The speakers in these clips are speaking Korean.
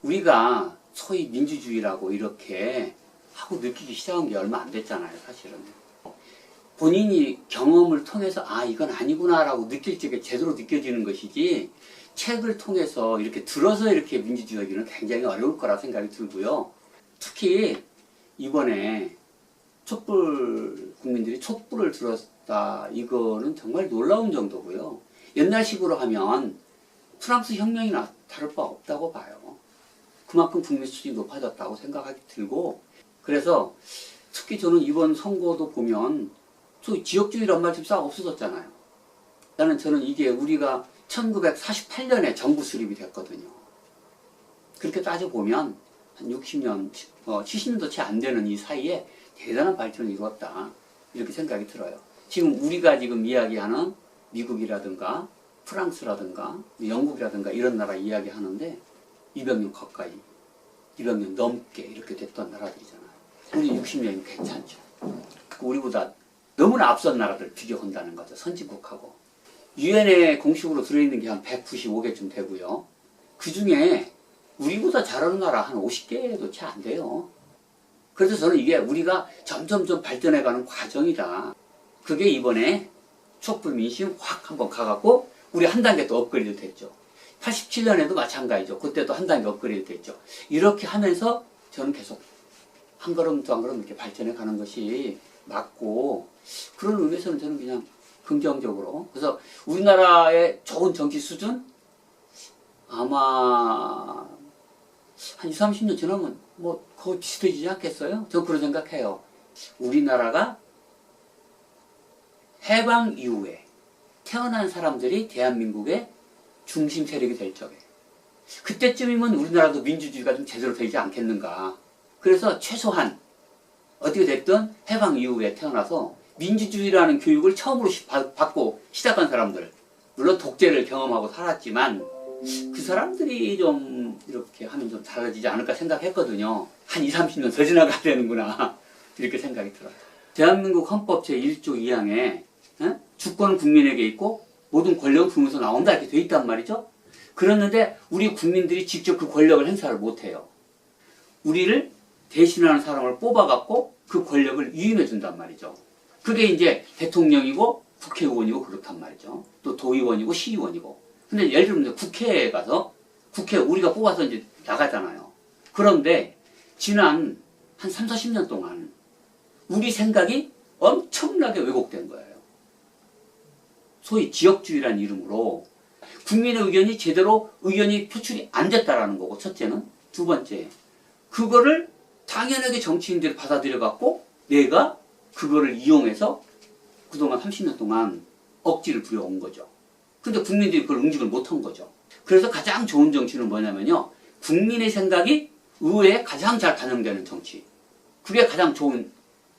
우리가 소위 민주주의라고 이렇게 하고 느끼기 시작한 게 얼마 안 됐잖아요, 사실은. 본인이 경험을 통해서 아 이건 아니구나라고 느낄 적에 제대로 느껴지는 것이지 책을 통해서 이렇게 들어서 이렇게 민주주의하기는 굉장히 어려울 거라 생각이 들고요. 특히 이번에 국민들이 촛불을 들었다 이거는 정말 놀라운 정도고요. 옛날식으로 하면 프랑스 혁명이나 다를 바 없다고 봐요. 그만큼 국민 수준이 높아졌다고 생각하기 들고 그래서 특히 저는 이번 선거도 보면 소위 지역주의란 말 지금 싹 없어졌잖아요. 저는 이게 우리가 1948년에 정부 수립이 됐거든요. 그렇게 따져보면 한 60년, 70년도 채 안 되는 이 사이에 대단한 발전을 이루었다. 이렇게 생각이 들어요. 지금 우리가 지금 이야기하는 미국이라든가 프랑스라든가 영국이라든가 이런 나라 이야기하는데 200년 가까이, 200년 넘게 이렇게 됐던 나라들이잖아요. 우리 60년이면 괜찮죠. 우리보다 너무나 앞선 나라들 비교한다는 거죠. 선진국하고. 유엔에 공식으로 들어있는 게 한 195개쯤 되고요. 그 중에 우리보다 잘하는 나라 한 50개도 채 안 돼요. 그래서 저는 이게 우리가 점점점 발전해가는 과정이다. 그게 이번에 촛불 민심 확 한번 가갖고 우리 한 단계 또 업그레이드 됐죠. 87년에도 마찬가지죠. 그때도 한 단계 업그레이드 됐죠. 이렇게 하면서 저는 계속 한 걸음 또 한 걸음 이렇게 발전해 가는 것이 맞고 그런 의미에서는 저는 그냥 긍정적으로 그래서 우리나라의 좋은 정치 수준 아마 한 20, 30년 지나면 뭐 거의 비슷해지지 않겠어요? 저는 그런 생각해요. 우리나라가 해방 이후에 태어난 사람들이 대한민국의 중심 세력이 될 적에 그때쯤이면 우리나라도 민주주의가 좀 제대로 되지 않겠는가. 그래서 최소한 어떻게 됐든 해방 이후에 태어나서 민주주의라는 교육을 처음으로 받고 시작한 사람들 물론 독재를 경험하고 살았지만 그 사람들이 좀 이렇게 하면 좀 달라지지 않을까 생각했거든요. 한 20, 30년 더 지나가야 되는구나 이렇게 생각이 들어요. 대한민국 헌법 제1조 2항에 주권은 국민에게 있고 모든 권력은 국민에서 나온다 이렇게 돼 있단 말이죠. 그랬는데 우리 국민들이 직접 그 권력을 행사를 못해요. 우리를 대신하는 사람을 뽑아갖고 그 권력을 위임해 준단 말이죠. 그게 이제 대통령이고 국회의원이고 그렇단 말이죠. 또 도의원이고 시의원이고. 근데 예를 들면 국회에 가서 국회 우리가 뽑아서 이제 나가잖아요. 그런데 지난 한 3, 40년 동안 우리 생각이 엄청나게 왜곡된 거예요. 소위 지역주의라는 이름으로 국민의 의견이 제대로 의견이 표출이 안 됐다라는 거고 첫째는. 두 번째 그거를 당연하게 정치인들이 받아들여 갖고 내가 그거를 이용해서 그동안 30년 동안 억지를 부려온 거죠. 근데 국민들이 그걸 응징을 못한 거죠. 그래서 가장 좋은 정치는 뭐냐면요. 국민의 생각이 의회에 가장 잘 반영되는 정치. 그게 가장 좋은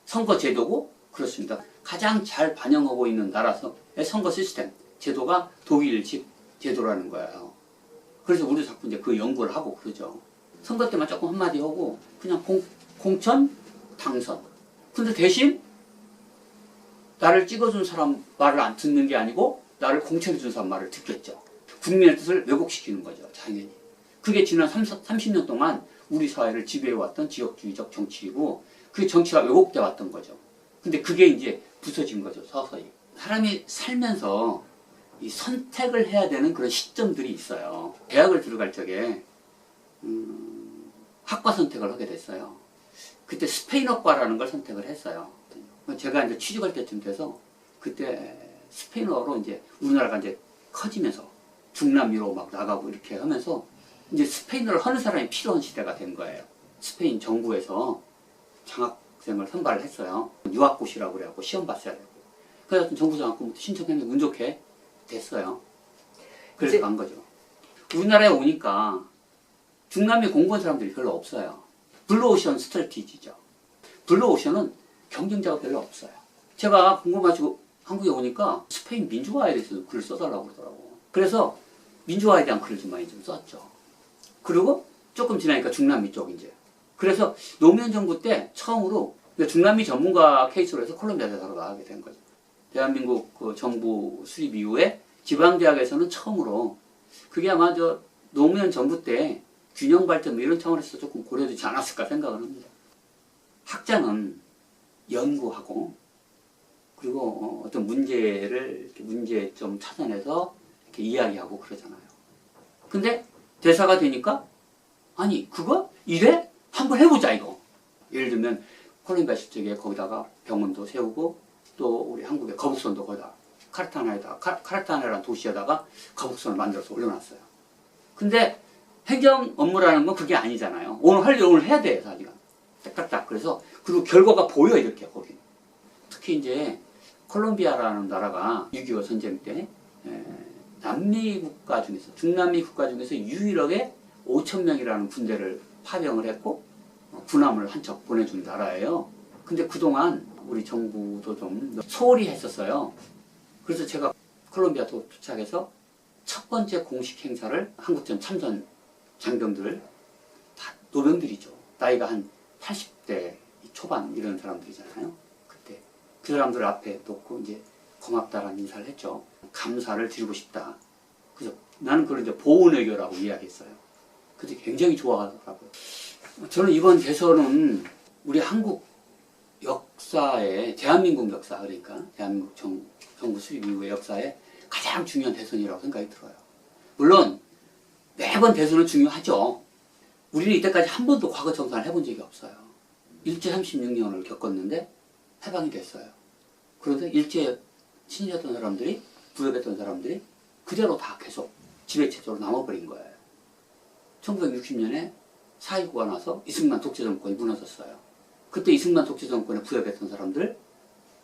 선거 제도고 그렇습니다. 가장 잘 반영하고 있는 나라의 선거 시스템, 제도가 독일식 제도라는 거예요. 그래서 우리도 자꾸 이제 그 연구를 하고 그러죠. 선거 때만 조금 한마디 하고 그냥 공천, 당선. 근데 대신 나를 찍어준 사람 말을 안 듣는 게 아니고 나를 공천해준 사람 말을 듣겠죠. 국민의 뜻을 왜곡시키는 거죠. 당연히. 그게 지난 30년 동안 우리 사회를 지배해왔던 지역주의적 정치이고 그 정치가 왜곡돼 왔던 거죠. 근데 그게 이제 부서진 거죠. 서서히. 사람이 살면서 이 선택을 해야 되는 그런 시점들이 있어요. 대학을 들어갈 적에 학과 선택을 하게 됐어요. 그때 스페인어과라는 걸 선택을 했어요. 제가 이제 취직할 때쯤 돼서 그때 스페인어로 이제 우리나라가 이제 커지면서 중남미로 막 나가고 이렇게 하면서 이제 스페인어를 하는 사람이 필요한 시대가 된 거예요. 스페인 정부에서 장학생을 선발을 했어요. 유학고시라고 그래갖고 시험 봤어야 되고. 그래서 정부 장학금부터 신청했는데 운 좋게 됐어요. 그래서 간 거죠. 우리나라에 오니까 중남미 공부한 사람들이 별로 없어요. 블루오션 스트래티지죠. 블루오션은 경쟁자가 별로 없어요. 제가 궁금해가지고 한국에 오니까 스페인 민주화에 대해서 글을 써달라고 그러더라고. 그래서 민주화에 대한 글을 좀 많이 좀 썼죠. 그리고 조금 지나니까 중남미 쪽 이제. 그래서 노무현 정부 때 처음으로 중남미 전문가 케이스로 해서 콜롬비아 대사로 나가게 된 거죠. 대한민국 그 정부 수립 이후에 지방대학에서는 처음으로 그게 아마 저 노무현 정부 때 균형 발전 뭐 이런 차원에서 조금 고려되지 않았을까 생각을 합니다. 학자는 연구하고 그리고 어떤 문제를 이렇게 문제점 찾아내서 이렇게 이야기하고 그러잖아요. 근데 대사가 되니까 아니 그거 이래? 한번 해보자 이거. 예를 들면 콜롬비아 실적에 거기다가 병원도 세우고 또 우리 한국의 거북선도 거기다 카르타나라는 도시에다가 거북선을 만들어서 올려놨어요. 근데 행정 업무라는 건 그게 아니잖아요. 오늘 할 일 오늘 해야 돼요, 자기가. 딱딱딱. 그래서 그리고 결과가 보여 이렇게 거기. 특히 이제 콜롬비아라는 나라가 6.25 전쟁 때 남미 국가 중에서 중남미 국가 중에서 유일하게 5,000명이라는 군대를 파병을 했고 군함을 한 척 보내준 나라예요. 근데 그동안 우리 정부도 좀 소홀히 했었어요. 그래서 제가 콜롬비아 도착해서 첫 번째 공식 행사를 한국전 참전 장병들 다 노병들이죠. 나이가 한 80대 초반 이런 사람들이잖아요. 그때 그 사람들 앞에 놓고 이제 고맙다라는 인사를 했죠. 감사를 드리고 싶다. 그래서 나는 그걸 이제 보훈외교라고 이야기했어요. 그때 굉장히 좋아하더라고요. 저는 이번 대선은 우리 한국 역사에 대한민국 역사 그러니까 대한민국 정부 수립 이후의 역사에 가장 중요한 대선이라고 생각이 들어요. 물론 매번 대선은 중요하죠. 우리는 이때까지 한 번도 과거 정산을 해본 적이 없어요. 일제 36년을 겪었는데 해방이 됐어요. 그런데 일제에 친일했던 사람들이 부역했던 사람들이 그대로 다 계속 지배체제로 남아버린 거예요. 1960년에 4.19가 나서 이승만 독재정권이 무너졌어요. 그때 이승만 독재정권에 부역했던 사람들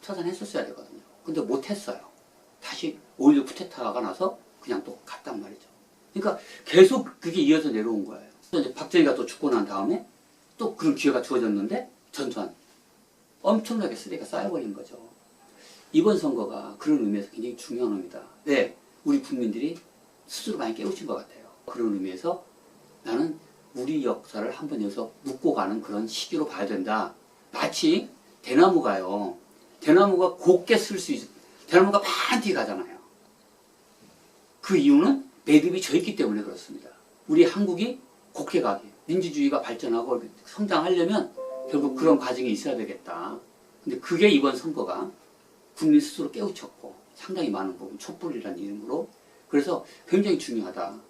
처단했었어야 되거든요. 근데 못했어요. 다시 5.16 쿠데타가 나서 그냥 또 갔단 말이죠. 그러니까 계속 그게 이어서 내려온 거예요. 이제 박정희가 또 죽고 난 다음에 또 그런 기회가 주어졌는데 전두환 엄청나게 쓰레기가 쌓여버린 거죠. 이번 선거가 그런 의미에서 굉장히 중요한 의미다. 네, 우리 국민들이 스스로 많이 깨우친 것 같아요. 그런 의미에서 나는 우리 역사를 한번 여기서 묻고 가는 그런 시기로 봐야 된다. 마치 대나무가요. 대나무가 곱게 쓸 수 있어. 대나무가 많이 가잖아요. 그 이유는 매듭이 져 있기 때문에 그렇습니다. 우리 한국이 곱게 가게, 민주주의가 발전하고 성장하려면 결국 그런 과정이 있어야 되겠다. 근데 그게 이번 선거가 국민 스스로 깨우쳤고 상당히 많은 부분 촛불이라는 이름으로 그래서 굉장히 중요하다.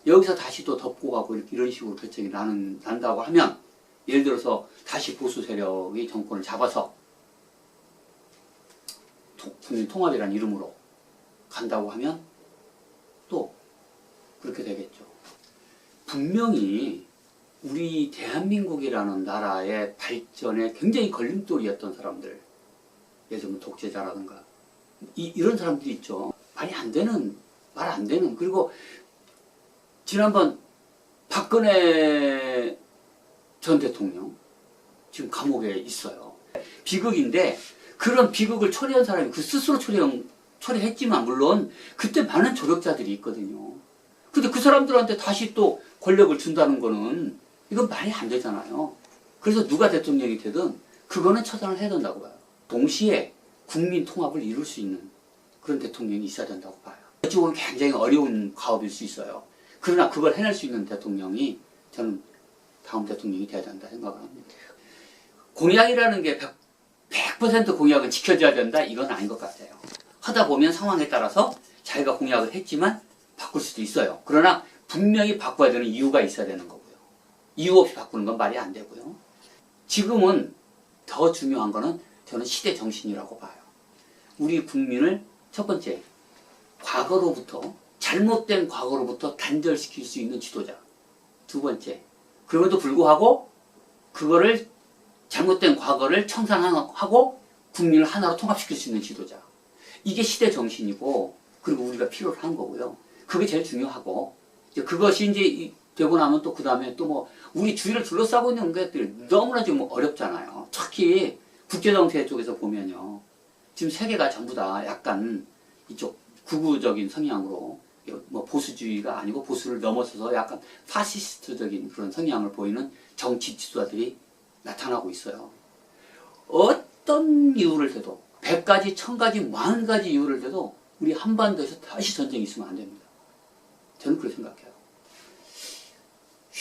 여기서 다시 또 덮고 가고 이런 식으로 결정이 난다고 하면 예를 들어서 다시 보수 세력이 정권을 잡아서 국민 통합이라는 이름으로 간다고 하면 또 그렇게 되겠죠. 분명히 우리 대한민국이라는 나라의 발전에 굉장히 걸림돌이었던 사람들, 예를 들면 독재자라든가 이런 사람들이 있죠. 말이 안 되는, 말 안 되는. 그리고 지난번 박근혜 전 대통령 지금 감옥에 있어요. 비극인데 그런 비극을 처리한 사람이 그 스스로 처리했지만 물론 그때 많은 조력자들이 있거든요. 근데 그 사람들한테 다시 또 권력을 준다는 거는 이건 말이 안 되잖아요. 그래서 누가 대통령이 되든 그거는 처단을 해야 된다고 봐요. 동시에 국민 통합을 이룰 수 있는 그런 대통령이 있어야 된다고 봐요. 어찌보면 굉장히 어려운 과업일 수 있어요. 그러나 그걸 해낼 수 있는 대통령이 저는 다음 대통령이 돼야 된다 생각을 합니다. 공약이라는 게 100% 공약은 지켜져야 된다 이건 아닌 것 같아요. 하다 보면 상황에 따라서 자기가 공약을 했지만 바꿀 수도 있어요. 그러나 분명히 바꿔야 되는 이유가 있어야 되는 거고요. 이유 없이 바꾸는 건 말이 안 되고요. 지금은 더 중요한 거는 저는 시대 정신이라고 봐요. 우리 국민을 첫 번째 과거로부터 잘못된 과거로부터 단절시킬 수 있는 지도자. 두 번째 그럼에도 불구하고 그거를 잘못된 과거를 청산하고 국민을 하나로 통합시킬 수 있는 지도자. 이게 시대 정신이고 그리고 우리가 필요로 한 거고요. 그게 제일 중요하고 이제 그것이 이제 되고 나면 또 그 다음에 또 뭐 우리 주위를 둘러싸고 있는 것들이 너무나 좀 어렵잖아요. 특히 국제정세 쪽에서 보면요. 지금 세계가 전부 다 약간 이쪽 극우적인 성향으로 뭐 보수주의가 아니고 보수를 넘어서서 약간 파시스트적인 그런 성향을 보이는 정치 지도자들이 나타나고 있어요. 어떤 이유를 대도 100가지, 1000가지, 10,000가지 이유를 대도 우리 한반도에서 다시 전쟁이 있으면 안 됩니다. 저는 그렇게 생각해요.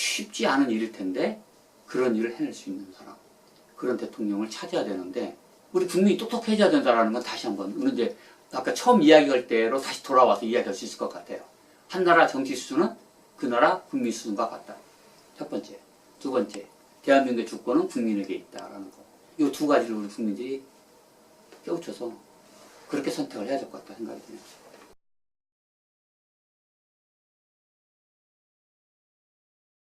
쉽지 않은 일일 텐데 그런 일을 해낼 수 있는 사람, 그런 대통령을 찾아야 되는데 우리 국민이 똑똑해져야 된다는 건 다시 한번 이제 아까 처음 이야기할 때로 다시 돌아와서 이야기할 수 있을 것 같아요. 한 나라 정치 수준은 그 나라 국민 수준과 같다. 첫 번째. 두 번째. 대한민국의 주권은 국민에게 있다라는 거. 이 두 가지를 우리 국민들이 깨우쳐서 그렇게 선택을 해야 될 것 같다 생각이 드네요.